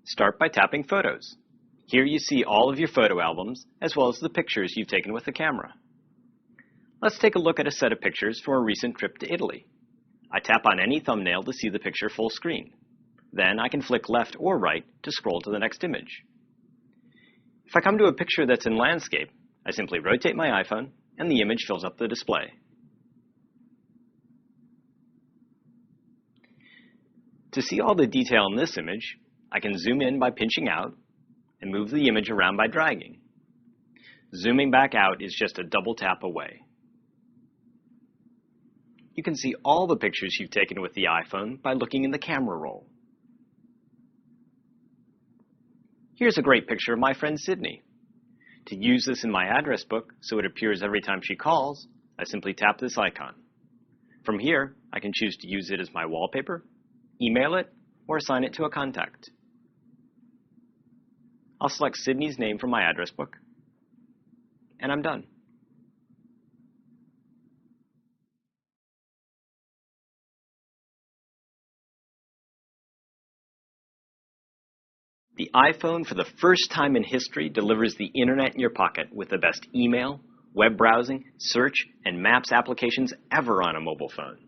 Start by tapping Photos. Here you see all of your photo albums, as well as the pictures you've taken with the camera. Let's take a look at a set of pictures from a recent trip to Italy. I tap on any thumbnail to see the picture full screen. Then I can flick left or right to scroll to the next image. If I come to a picture that's in landscape, I simply rotate my iPhone and the image fills up the display. To see all the detail in this image, I can zoom in by pinching out and move the image around by dragging. Zooming back out is just a double tap away. You can see all the pictures you've taken with the iPhone by looking in the camera roll. Here's a great picture of my friend Sydney. To use this in my address book so it appears every time she calls, I simply tap this icon. From here, I can choose to use it as my wallpaper, email it, or assign it to a contact. I'll select Sydney's name from my address book, and I'm done. The iPhone, for the first time in history, delivers the internet in your pocket with the best email, web browsing, search, and maps applications ever on a mobile phone.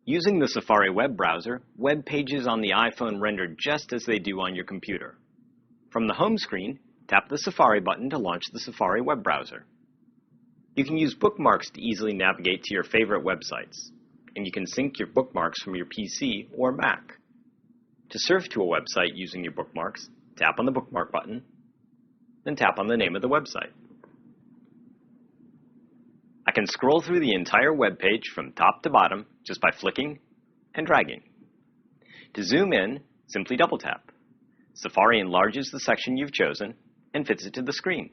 Using the Safari web browser, web pages on the iPhone render just as they do on your computer. From the home screen, tap the Safari button to launch the Safari web browser. You can use bookmarks to easily navigate to your favorite websites, and you can sync your bookmarks from your PC or Mac. To surf to a website using your bookmarks, tap on the bookmark button, then tap on the name of the website. I can scroll through the entire web page from top to bottom just by flicking and dragging. To zoom in, simply double tap. Safari enlarges the section you've chosen and fits it to the screen.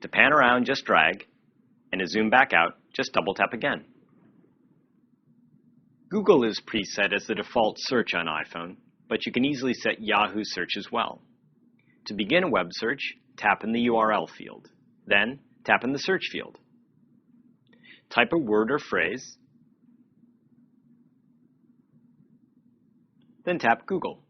To pan around, just drag, and to zoom back out, just double tap again. Google is preset as the default search on iPhone, but you can easily set Yahoo search as well. To begin a web search, tap in the URL field. Then, tap in the search field. Type a word or phrase, then tap Google.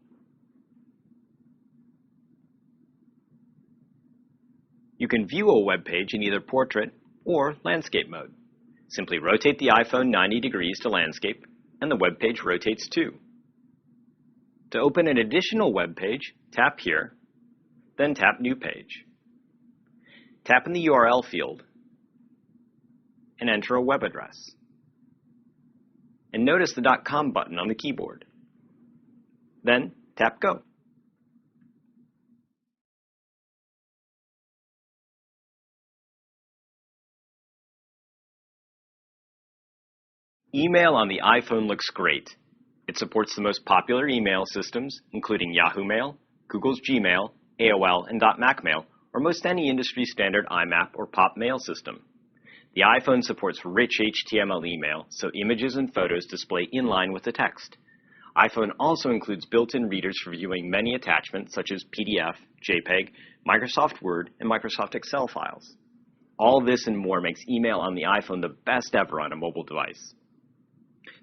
You can view a web page in either portrait or landscape mode. Simply rotate the iPhone 90 degrees to landscape, and the web page rotates too. To open an additional web page, tap here, then tap New Page. Tap in the URL field and enter a web address. And notice the .com button on the keyboard. Then tap Go. Email on the iPhone looks great. It supports the most popular email systems, including Yahoo Mail, Google's Gmail, AOL, and .Mac Mail, or most any industry standard IMAP or POP mail system. The iPhone supports rich HTML email, so images and photos display in line with the text. iPhone also includes built-in readers for viewing many attachments such as PDF, JPEG, Microsoft Word, and Microsoft Excel files. All this and more makes email on the iPhone the best ever on a mobile device.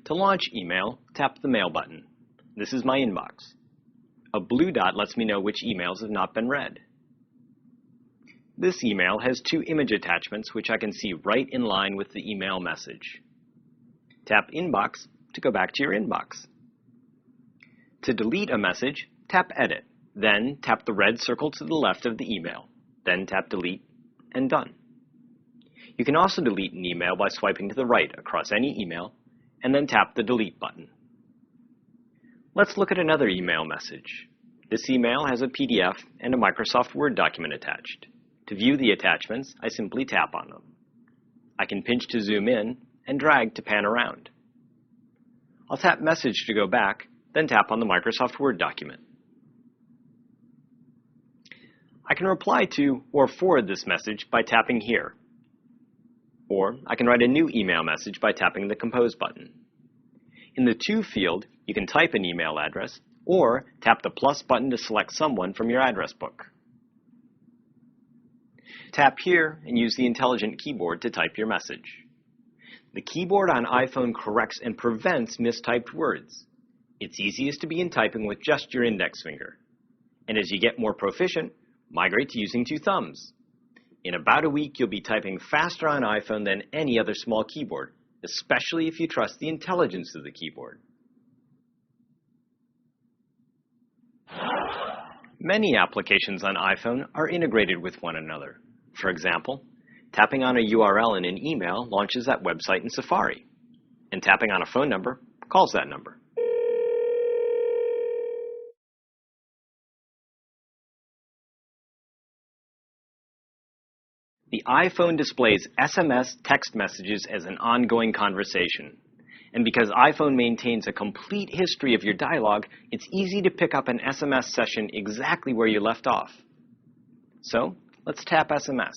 To launch email, tap the Mail button. This is my inbox. A blue dot lets me know which emails have not been read. This email has 2 image attachments which I can see right in line with the email message. Tap Inbox to go back to your inbox. To delete a message, tap Edit. Then tap the red circle to the left of the email. Then tap Delete and Done. You can also delete an email by swiping to the right across any email and then tap the Delete button. Let's look at another email message. This email has a PDF and a Microsoft Word document attached. To view the attachments, I simply tap on them. I can pinch to zoom in and drag to pan around. I'll tap Message to go back, then tap on the Microsoft Word document. I can reply to or forward this message by tapping here. Or I can write a new email message by tapping the Compose button. In the To field, you can type an email address or tap the plus button to select someone from your address book. Tap here and use the intelligent keyboard to type your message. The keyboard on iPhone corrects and prevents mistyped words. It's easiest to begin typing with just your index finger. And as you get more proficient, migrate to using 2 thumbs. In about a week, you'll be typing faster on iPhone than any other small keyboard, especially if you trust the intelligence of the keyboard. Many applications on iPhone are integrated with one another. For example, tapping on a URL in an email launches that website in Safari, and tapping on a phone number calls that number. The iPhone displays SMS text messages as an ongoing conversation. And because iPhone maintains a complete history of your dialogue, it's easy to pick up an SMS session exactly where you left off. So, let's tap SMS.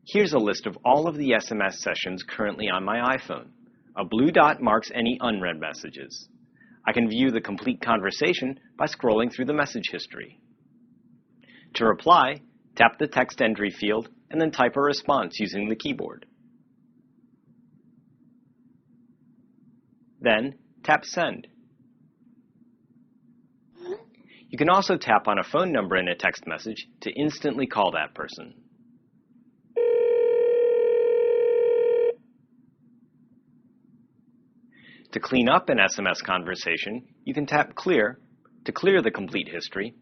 Here's a list of all of the SMS sessions currently on my iPhone. A blue dot marks any unread messages. I can view the complete conversation by scrolling through the message history. To reply, tap the text entry field and then type a response using the keyboard. Then, tap Send. You can also tap on a phone number in a text message to instantly call that person. To clean up an SMS conversation, you can tap Clear to clear the complete history,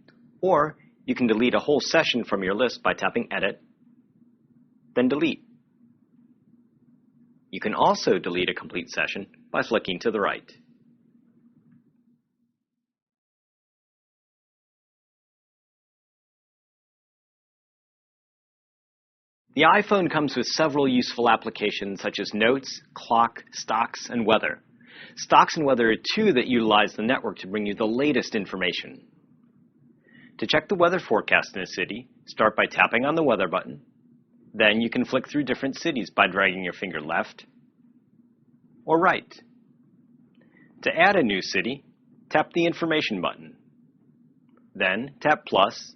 or you can delete a whole session from your list by tapping Edit, then Delete. You can also delete a complete session by flicking to the right. The iPhone comes with several useful applications such as Notes, Clock, Stocks, and Weather. Stocks and Weather are 2 that utilize the network to bring you the latest information. To check the weather forecast in a city, start by tapping on the Weather button. Then you can flick through different cities by dragging your finger left or right. To add a new city, tap the Information button. Then tap plus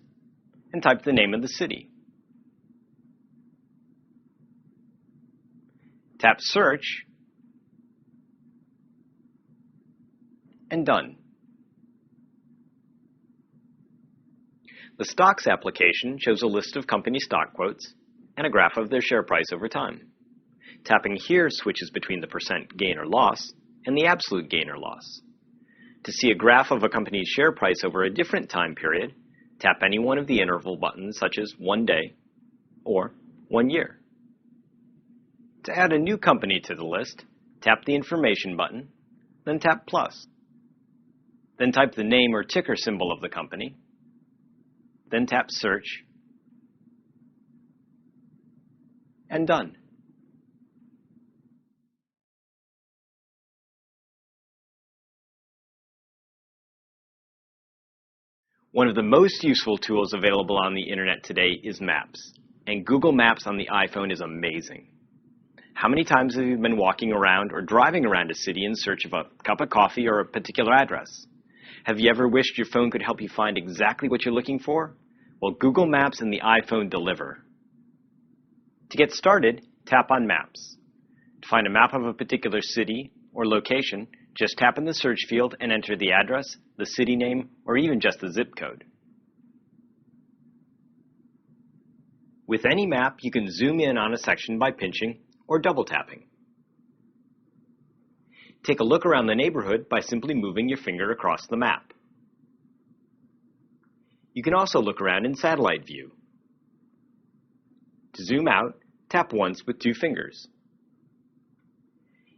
and type the name of the city. Tap Search and done. The Stocks application shows a list of company stock quotes and a graph of their share price over time. Tapping here switches between the percent gain or loss and the absolute gain or loss. To see a graph of a company's share price over a different time period, tap any one of the interval buttons such as 1 day or 1 year. To add a new company to the list, tap the Information button, then tap plus. Then type the name or ticker symbol of the company, then tap Search, and done. One of the most useful tools available on the internet today is Maps, and Google Maps on the iPhone is amazing. How many times have you been walking around or driving around a city in search of a cup of coffee or a particular address? Have you ever wished your phone could help you find exactly what you're looking for? Well, Google Maps and the iPhone deliver. To get started, tap on Maps. To find a map of a particular city or location, just tap in the search field and enter the address, the city name, or even just the zip code. With any map, you can zoom in on a section by pinching or double tapping. Take a look around the neighborhood by simply moving your finger across the map. You can also look around in satellite view. To zoom out, tap once with 2 fingers.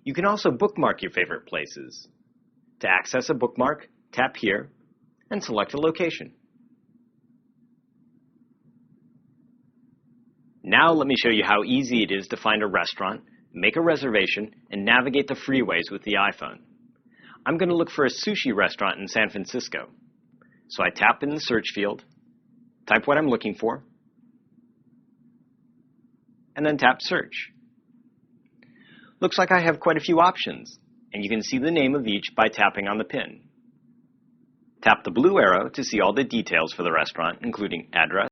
You can also bookmark your favorite places. To access a bookmark, tap here and select a location. Now let me show you how easy it is to find a restaurant, make a reservation, and navigate the freeways with the iPhone. I'm going to look for a sushi restaurant in San Francisco. So I tap in the search field, type what I'm looking for, and then tap Search. Looks like I have quite a few options, and you can see the name of each by tapping on the pin. Tap the blue arrow to see all the details for the restaurant, including address,